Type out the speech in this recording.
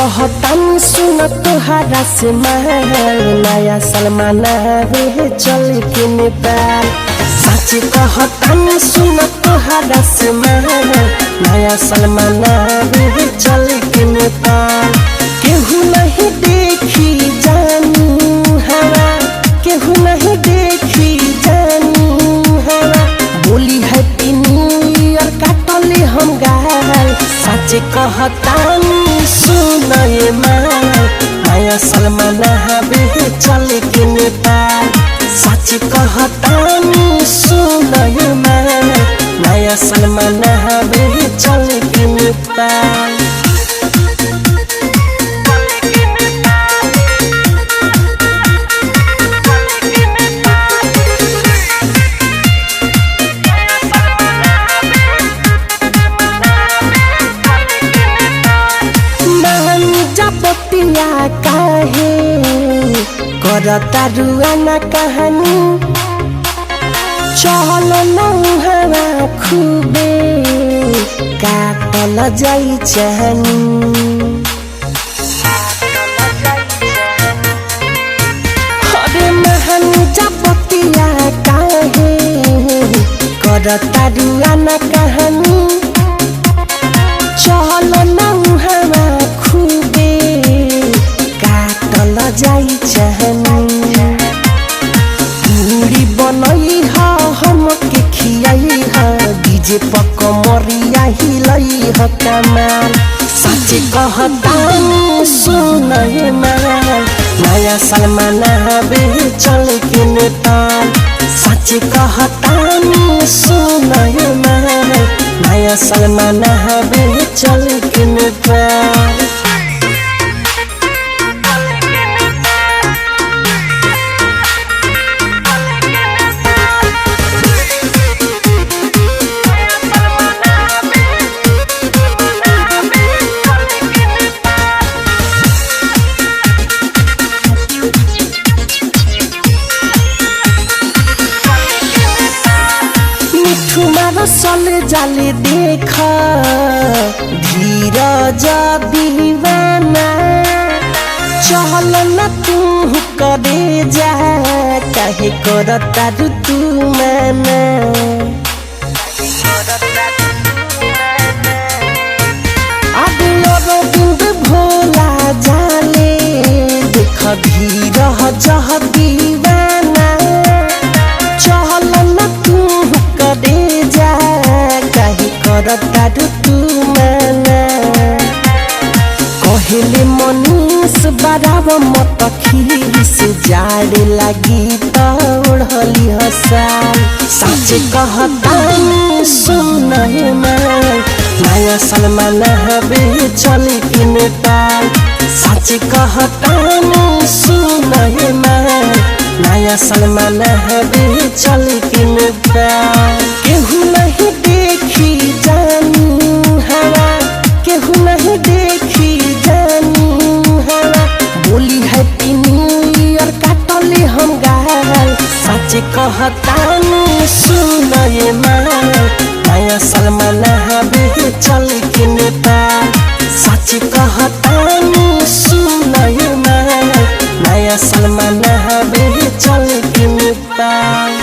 कहतानी सुन तोहरा से महल नया सलमान रे चल के नेपाल। सच कहतानी सुन तोहरा से महल नया सलमान रे चल के नेपाल। केहू नहीं देखी जानू हवा, केहू नहीं देखी जानू हवा। बोली हैप्पी न्यू ईयर काटले हम गाल। सच कहतानी सुन ये माल नया सलमान रे चल के नेपाल। सच कहतानी सुन ये माल नया सलमान रे चल के नेपाल। बतिया काहे करता रुआना कहानी। चल नौहवा खूबे काटल जाई चाहनी। अरे महन बतिया काहे करता रुआना कहानी। चल नौहवा खूबे काटल जाई चाहनी। पूरी बनई हा हमके खियाई हा डीजे पक मरिया हिलई हा कमाल। सच कहतानी सुन ये माल नया सलमान रे चल के नेपाल। सच कहतानी सुन ये माल नया सलमान रे चल के नेपाल। सल जाले देख धीरज दीवाना। चल न तू करे जा काहे करता तू माना। अरविंद भोला जाले देख धीरज दीवाना। चल न तू करे जा काहे करता तू माना। कहले मनीष बराब मत खीस जाड़ लगी तोड़ली हसाल। सच कहतानी सुन ये माल नया सलमान रे चल के नेपाल। सच कहतानी सुन ये माल नया सलमान रे चल के नेपाल। केहू नहीं देखी जानू हवा, केहू नहीं देखी जानू हवा। बोली हैप्पी न्यू ईयर काटले हम गाल। सच कहतानी सुन ये माल नया सलमान रे चल के नेपाल। सच कहतानी सुन ये माल नया सलमान रे चल के नेपाल।